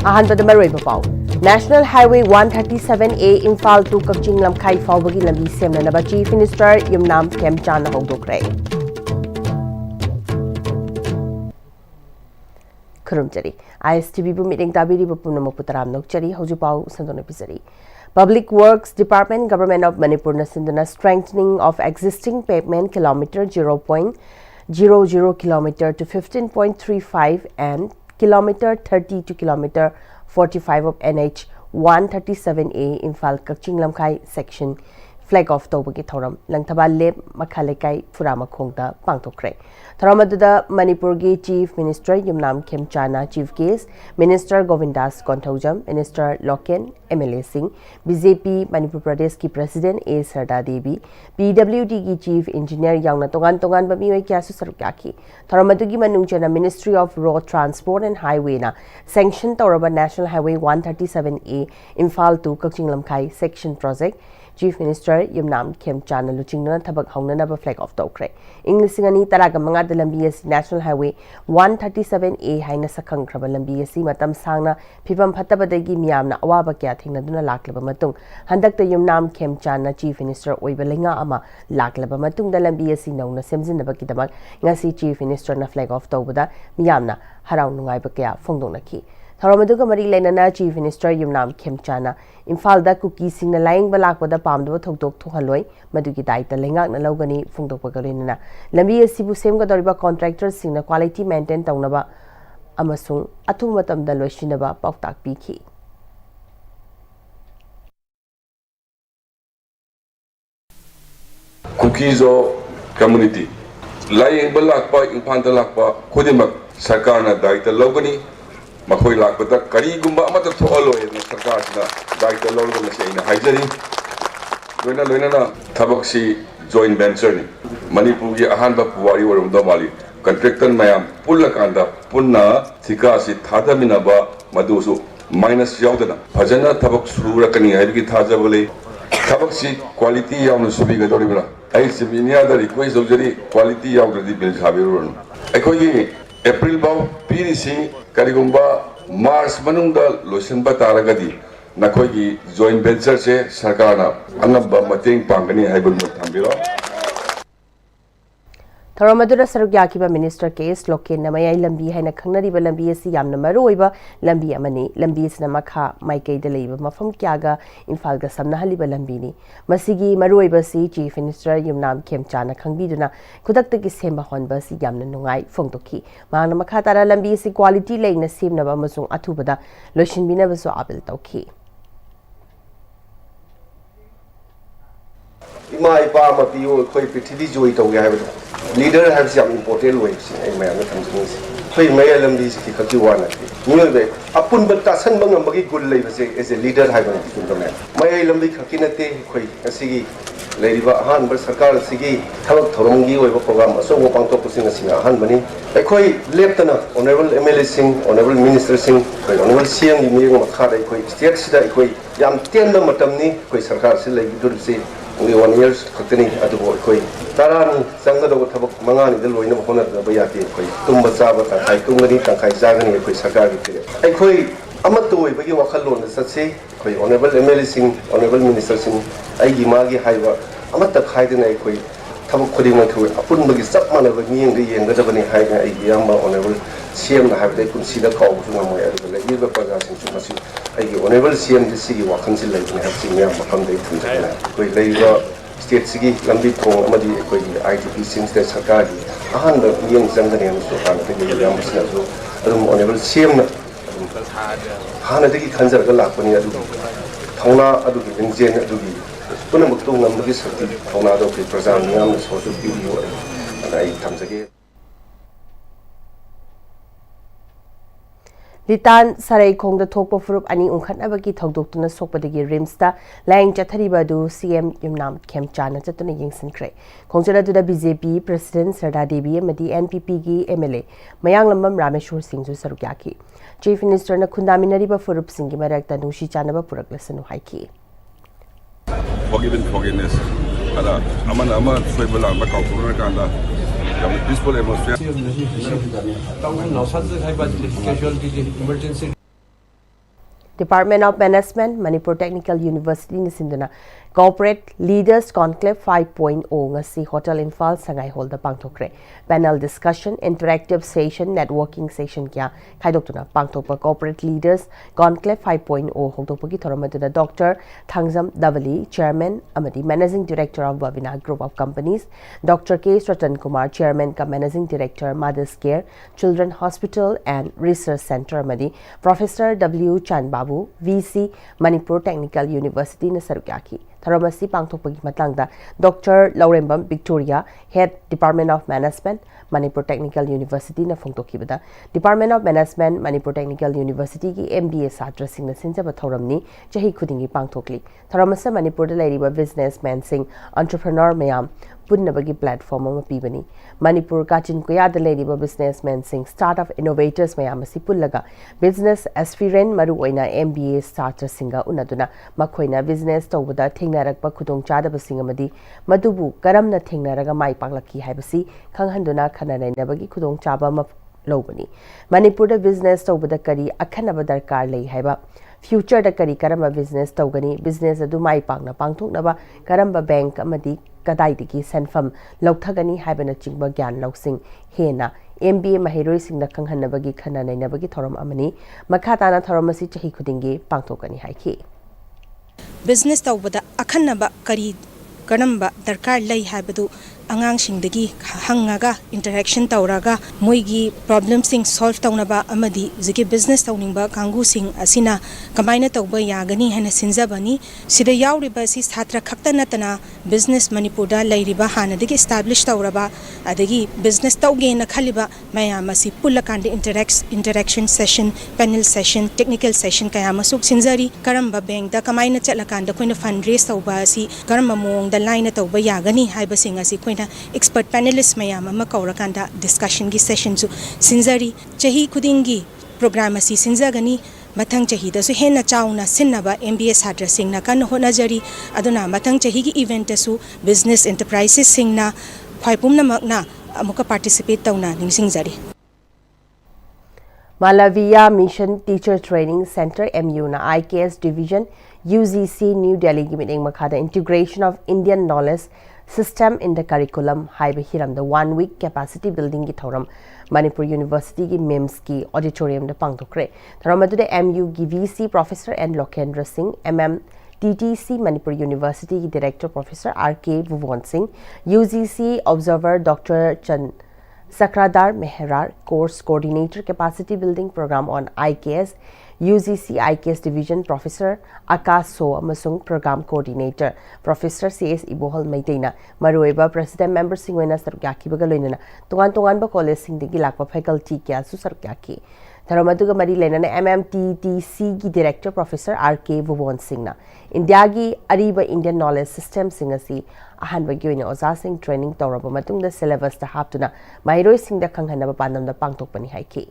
अहानबद मरोइब पाउ National Highway 137A Imphal to Kakching Lamkai Faubagi Lambi Semnanaba Chief Minister Yumnam Khemchana Hogdokre Kurumjari ISTV bu meeting tabiri bu punam putaram nokchari hojupau sandona pisari Public Works Department Government of Manipur Nasindana strengthening of existing pavement kilometer 0.00 kilometer to 15.35 and kilometer 30 to kilometer 45 of NH 137A Imphal Kakching Lamkai section flag off tawbagi thoram langthaba lep makhalekai furama khongda pangtokre thoramadda Manipur gi Chief Minister Yumnam Khemchana Chief Guest Minister Govindas Konthaujam Minister Loken MLA Singh BJP Manipur Pradesh ki President A Sarda Devi PWD ki Chief Engineer yauna tongan bamioi kya su sarukaki thoramaddu gi manungchana Ministry of Road Transport and Highway na sanction tawraba National Highway 137A Imphal to Kakching Lamkai section project Chief Minister Yumnam Khemchana Luchingna Thabak Hongnanaba flag off Tokre. English Singani Taraga Manga de Lambiasi National Highway 137A Haina Sakang Krabalambiasi Matam Sangna Pipam Patabadagi Miamna Awaba Kyathing Duna Laklaba Matung. Handak the Yumnam Khemchana Chief Minister Oibelinga Ama Laklaba Matung the Lambiasi Nona Semzin Nabakidamak Ngasi Chief Minister na flag off Tobada Miamna Harang Nungai Bakaya Fongdonaki. Thoramaduga Mari Lenana Chief Minister Yumnam Khemchana Imphal da cookie sing na lying balak wada pamdo thokdok thohaloi madugi daita lengak na logani phungdok pagarinana lambi asibu sem ga doriba contractors sing na quality maintain tawnaba amasung athu matam da loisinaba pauktak pikhi cookies or community lying balak pa Imphal da lakpa khodimak sarkar na daita logani Makoi lakpata kari gumba amata thoalo na sarkar na daita lolo na siya ina haijari loina na thabak si joint venture ni Manipur gi ahanba puwari warum da mali contractor mayam pullakanda punna thika si thadamina ba madusu minus yaudana phajana thabak surakani haibigi thajabale thabak si quality yauna subi ga doribra ai siminia da request dojari quality yaudadi bil khabiru aikoi gi April bao PDC karigumba March manungda loisanba taragadi nakhoi joint venture se sarkarna angaba mateng pangani haibul thambiro Thoromadura Sarugyakiba Minister Case Loken Namaya Lambi Haina Kangnariba Lambi asi yamna maruiba Lambi amani Lambi Snamakha Maikei Deliba Mafam Kyaga Imphal ga samna haliba Lambi ni Masigi maruiba si Chief Minister Yumnam Khemchana Khangbiduna Kudakta ki semba honba si yamna nungai phongtoki Mangna makhatara Lambi si quality leina semnaba amasung athubada loishinbina baso apil tawki Ima ipa mapiyo koi pithidi joy tawge haibado leader has some important ways in my countries. So, my LMD is the Kakiwana. You know, upon but Tassan Bangambagi good labor as a leader, I want to the man. My LMD Kakinate, a Sigi, Lady Han, but Sakar Sigi, Talok Torongi, over program, so Wapang Tokusing a singer, Han Money. I quite Lieutenant, Honorable MLA Singh, Honorable Minister Singh, Honorable CM, the meeting of Kara, State Sida, Yam Tenda Matamni, Sakar Silla, good say. Only 1 year, Katani at the boy. Tarani, Sangado, Mangani, the Loina Honor, the Bayati, Tumba Zaba, Tungani, Tankai Zagani, Sakari. I quay Amato, but you walk alone, as I say, Honorable MLA Singh, Honorable Minister Singh, Aigi Magi Haiva, Amata Haiden, I quay Tabakodi to a Punbagi Sapman of me and the end of the Haga, Yama, Honorable CM, have they consider call to one way, the Liver Pagas and Chumasu. Honorable CM, the city was considered and have seen them from the Labor State Sigi, Lambi Kong, Amadi, ITP since the Sakadi, 100 young Zanganians to Hana, Honorable CM Hanadi Kanzar Galapani, Tona Adu, Zen Adu, Punamutung, Namadis, Tonado, President, Yam, social video, and I comes again. Litan Sarai Kong the Topo Furup Ani Unkhanabaki Togdokuna Sopadagi Rimsta, Lang Chataribadu, CM Yumnam Khemchana Chatuna Yingson Cray. Kongjala to the BJP President Sarda Devi, Madi NPP MLA, Mayang Lambam Rameshwar Singh Sarugyaki. Chief Minister Nakundaminariba Furup Singh Marekta Nushi Chanaba Puraklasanu Haiki. Forgiveness. Aman Ama Swebala, Makau, peaceful atmosphere. Emergency Department of Management, Manipur Technical University ni sinduna Corporate Leaders Conclave 5.0 ngasi Hotel Infal Sangai Hall da pangthokre. Panel discussion, interactive session, networking session kya khaidokuna pangthokpa Corporate Leaders Conclave 5.0 hongtokpagi thoramaduna Dr. Thangzam Davali, Chairman amadi Managing Director of Wabina Group of Companies, Dr. K. Ratan Kumar, Chairman ka Managing Director Mother's Care Children Hospital and Research Center amadi Professor W. Chan Babu, VC Manipur Technical University na sarukyaki. Tharamasi pangthokpagi matangda Dr. Laurembam Victoria, Head Department of Management, Manipur Technical University na phongtokibada Department of Management, Manipur Technical University ki MBA satra singna sinjaba thoramni chahi khudingi pangthokli. Tharamasa Manipur da lairiba businessmen sing entrepreneur mayam punnabagi platform ama pibani. Manipur Kachin Kuya da lairiba businessmen sing startup innovators mayam asi pullaga business aspirant maru oina MBA satra singa unaduna makhoina business tawbada thengnarakpa khudong chadaba singamadi madubu karamna thengnaraga mai paklaki haibasi khanghanduna khananainabagi khudong chaba ma lobani. Manipur da business tawbada kari akhanaba darkar lei haiba future da kari karamba business tawgani business adu mai pangna pangthoknaba karamba bank amadi kadaidigi senfam lauthagani haibana chingba gyan lausing hena MBA mahiroi singna khanghanabagi khananainabagi thoram amani makhatana thoramasi chahi khudingi pangthokani haiki. Business tawbada akhanaba kari kanamba darkar lei haibadu angang singdagi hangaga interaction tawraga moigi problem sing solve tawnaba amadi ziki business tawningba kangu sing asina kamaina tawba yagani hena sinjabani sida yawriba si chhatra khakta natana business manipurda lairiba hanadagi establish tawraba adagi business tawge na khaliba mayama si pullakande interaction session panel session technical session kaya masuk sinjari karamba bank da kamaina chalakanda koina fundraise tawba si karamba mong da line tawba yagani haiba sing asi expert panelists mayam ama kaurakanda discussion gi session su sinjari chahi khudingi program asi sinjagani mathang chahi da su hena chauna sinnaba MBA sadra singna kan honajari aduna mathang chahi gi event su business enterprises singna phaipumna makna amuka participate tauna ningsingjari. Malaviya Mission Teacher Training Center MU na IKS Division UGC New Delhi gi meeting makhada integration of Indian knowledge system in the curriculum haiba hiram the 1 week capacity building ki thoram Manipur University ki MEMS ki auditorium da pangthokre thoram adu MU ki VC Professor and Lokendra Singh TTC Manipur University ki Director Professor RK Bhuvan Singh UGC Observer Dr. Chan Sakradar Mehrar Course Coordinator Capacity Building Program on IKS UGC IKS Division Professor Akash So amasung Program Coordinator Professor CS Ibohal Maitaina Marueba President Member Singwena Sarkyaki Bagaloina Tuan ba college singdigi lakpa faculty kya su Sarkyaki Tharamaduga Mari Lenana MMTTC gi Director Professor RK Bhuvan Singh India gi Ariba Indian Knowledge System Singasi ahanba gi oina oza sing training tawraba matungda syllabus ta haptuna mahiroi singda khanghanaba pandamda pangtokpani haiki.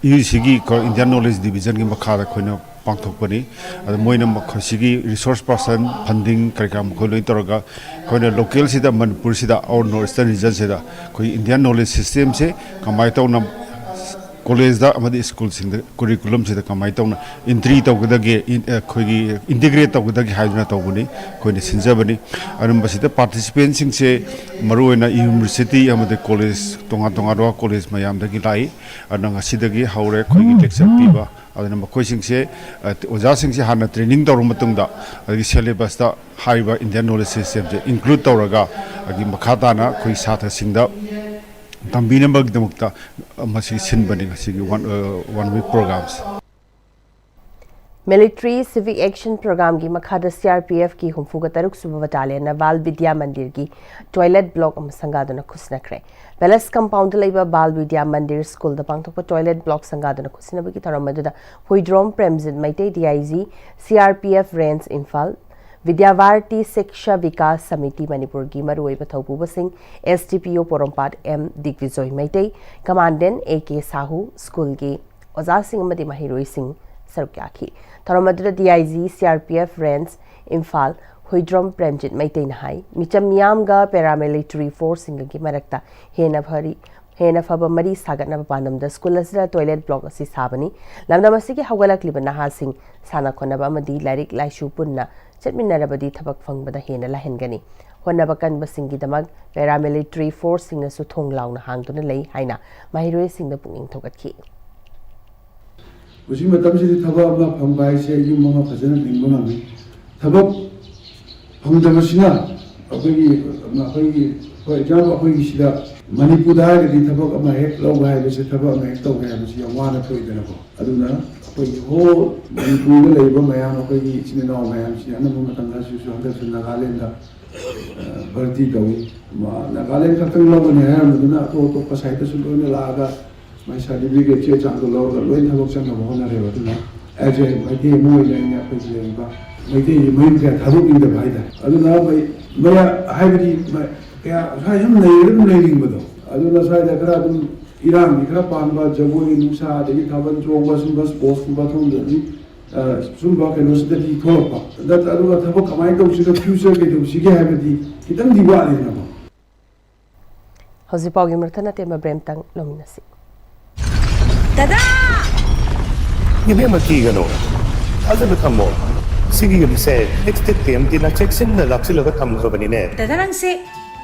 UGC Indian Knowledge Division ki makhada khoina pangthokpani ada moina makhasigi resource person funding karikam khoi toraga khoina local sida Manipur sida or northern region sida khoi Indian knowledge system se kamai tawna college da amadi school sing da curriculum sida kamai tawna entry tawgadagi khoi gi integrate tawgadagi haiduna tawbuni khoina sinjabani arum basida participants sing se maruina university amadi college tonga ro college mayam da gi lai ananga sidagi haure khoi gi lecture piba adana makoi sing se oja sing se hana training tawru matungda agi syllabus da haiba Indian knowledge system je include tawraga agi makhata na khoi satha singda tambina bagdamukta masi sinbani asigi one week programs. Military Civic Action Program ki makhada CRPF ki humfuga taruk suba battalion na Bal Vidya Mandir ki toilet block sangaduna khusnakre Palace compound laiba Bal Vidya Mandir school da pangthokpa toilet block sangaduna khusna bagi taramadda Huidrom Premzin Maite DIG CRPF Range Infal Vidyavarti Siksha Vikas Samiti Manipur ki maruiba thaupuba sing STPO Porompat M Digvijoy Maite Commandant AK Sahu school ki oza sing amadi mahiroi sing sarukyaki taramadda DIG CRPF Range Infal Huidrom Premjit Maite Nahai Micham Yamga paramilitary force singa ki marakta hena bhari हेन फब मरी सागटना पानमदा school असदा toilet block असि साबनी लमदम असि के हवगलक लिबना Hastings साना खोनबा मदी lyric लाइशु पुन्ना चटमिनरबदी थबक फंगबदा हेन लाहेनगनी होनबा कनबसिंगी दमक paramilitary force सिंगसु थोंगलाउना हांगदुना लई हाइना माहिरोय सिंगदा पुंगिंग थोगतखी उसी मतलब से थबक अमा फंबाय से यु ममा फजन लिंगो नमी थबक फंगदबसिना अखोगी फॉर एग्जांपल अखोगी सिदा मणिपुर हायदि थबक अमा हेक लौगा हायबसे थबक अमा हेक तौगा हायबसे यावाना थोइदनको अदुना अखोगी हो मणिपुर लेबा मयाम अखोगी सिनेना मयाम सिना नमु मतंगा सुसु हंदक नागालैंड भर्ती तौई नागालैंड खतंग लौगने हायमदुना तो पसाइता सु लोने लागा my certificate che chang to law lo in thok chang mo na re ba tu na a je mai ti mo ile nya pe je ba mai ti mai ka thok in de bai da adu na mai hai bi ya sai hum nei ring ba do adu na sai da kra dum iran ni kra pan ba jabo ni nusa de ki thaban chong ba sum ba sports ba thong de ni sum ba ke no se de thok ba da adu na thok kamai to si da future ke to si ke hai bi kitang di ba ni na ba hozi pawgi murthana tema bremtang lominasi Dada! You may make it no. As a become more. Sige you say next time din na check sin na laksil ka tham ko bani ne. Dada nang se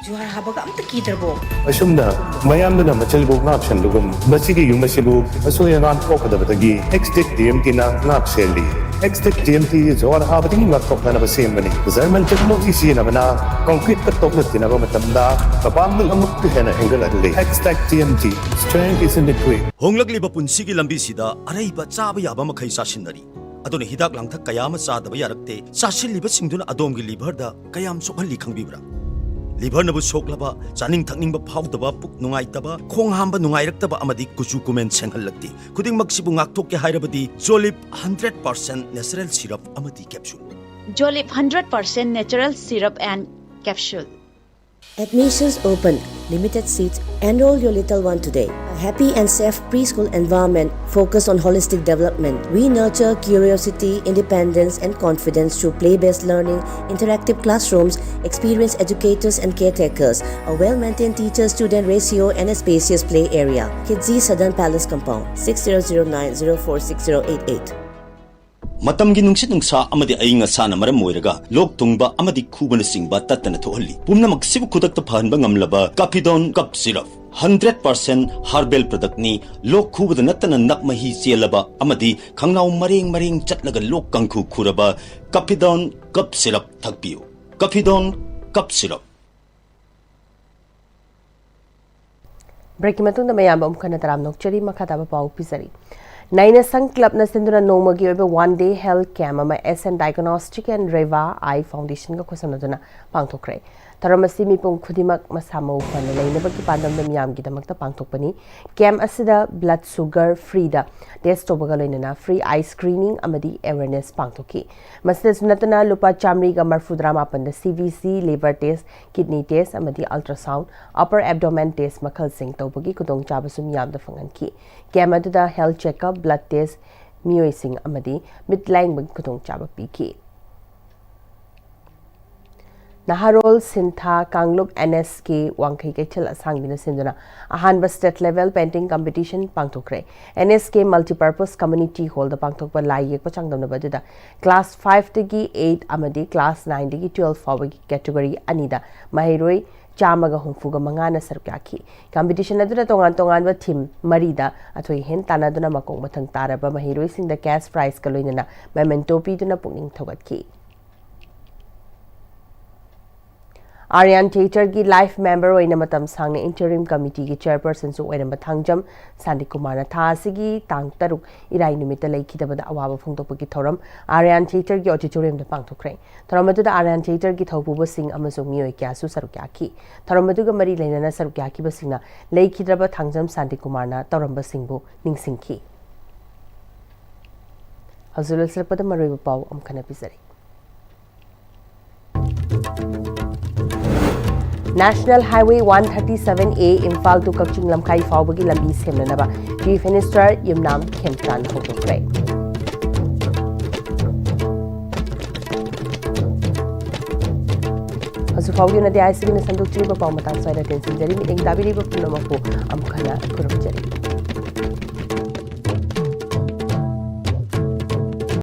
juhar habaga amta kidarbo. Asum na mayam na machal bog na option lugum. Masige yung masibu aso yan an ko kada batagi. Next time din na ngap selli. Next TMT is all happening not top na same bani. Zaman technology si na bana concrete ka top na tinaba matamda. Kapam ng amuk ka na angle at lay. TMT strength is in the way. Honglagli ba punsigi lambi sida aray ba chaba yaba makai sasinari. Adone hidak lang thak kayama chadaba yarakte sasin liba singduna adom gi liver da kayam sokhalli khangbibra. Liver na bu soklaba chaning thakning ba phawdaba puk nungai taba khong hamba nungai raktaba amadi kuchu kumen senghallakti. Kuding magsibu ngakthok ke hairabadi Jolip 100% natural syrup amadi capsule. Jolip 100% natural syrup and capsule. Admissions open. Limited seats. Enroll your little one today. A happy and safe preschool environment focused on holistic development. We nurture curiosity, independence, and confidence through play-based learning, interactive classrooms, experienced educators and caretakers, a well-maintained teacher-student ratio, and a spacious play area. Kidzi Southern Palace Compound, 6009046088. Matamgi nungsit nungsa amadi ayinga sana maram moiraga lok tungba amadi kubana singba tatana thohalli pumna magsibu kudakta phanba ngamlaba Capidon cup syrup 100% herbal product ni lok khubada natana nakmahi chelaba amadi khangnaw mareng chatlaga lok kangkhu khuraba Capidon cup syrup thakpiu Capidon cup syrup breaking matunda mayam amkhana taram nokchari makhataba pau pisari Naina Sang Club na sinduna nomagi oiba one day health camp ama SN Diagnostic and Reva Eye Foundation ka khosanaduna pangthokre taramasi mipung khudimak masamo phana leinabaki pandamda miyam gi damakta pangthokpani camp asida blood sugar free da test obaga loinana free eye screening amadi awareness pangthoki masda sunatana lupa chamri ga marfudrama panda CVC liver test kidney test amadi ultrasound upper abdomen test makhal sing tobagi kudong chabasum yam da fanganki camp adda health checkup blood test mioising amadi midline bag kudong chaba piki Naharol Sintha Kangluk NSK Wangkai Kechel Asangdina Sinduna Ahanba State Level Painting Competition Pangtokre NSK Multipurpose Community Hall the Pangtokba Lai Yek Pachangdamna Badida Class 5 tagi 8 amadi Class 9 tagi 12 fawagi category anida Mahiroi Chamaga Humfuga Mangana Sarkaki Competition aduna tongan ba team Marida atoi hen tanaduna makong matang taraba Mahiroi sing the cash prize kaloinana memento piduna punging thogatki Aryan Theatre ki life member oina matam sangna interim committee ki chairperson su oina mathangjam Sandi Kumar na tha asigi tang taruk irai numita leikhidabada awaba phungtokpaki thoram Aryan Theatre ki auditorium da pangthokre thoramadu da Aryan Theatre ki thopuba sing amasung mioi kya su sarukyaki thoramadu ga mari leinana sarukyaki basingna leikhidaba thangjam Sandi Kumar na toramba singbu ningsingki Hazul sirpada maroi pau amkhana pisari National Highway 137A Imphal to Kakching Lamkai Fawbagi Lambi Semnanaba Chief Minister Yumnam Khemtan Hokokre ꯍꯧꯖꯤꯛꯐꯥꯎꯒꯤ ꯑꯣꯏꯅꯗꯤ ISTVꯅ ꯁꯟꯗꯣꯛꯆꯔꯤꯕ ꯄꯥꯎ ꯃꯇꯥꯡ ꯁ꯭ꯋꯥꯏꯗ ꯇꯦꯟꯁꯤꯟꯖꯔꯤ ꯃꯤꯠꯌꯦꯡ ꯇꯥꯕꯤꯔꯤꯕ ꯄꯨꯝꯅꯃꯛꯄꯨ ꯑꯃꯨꯛ ꯍꯟꯅ ꯈꯨꯔꯨꯝꯖꯔꯤ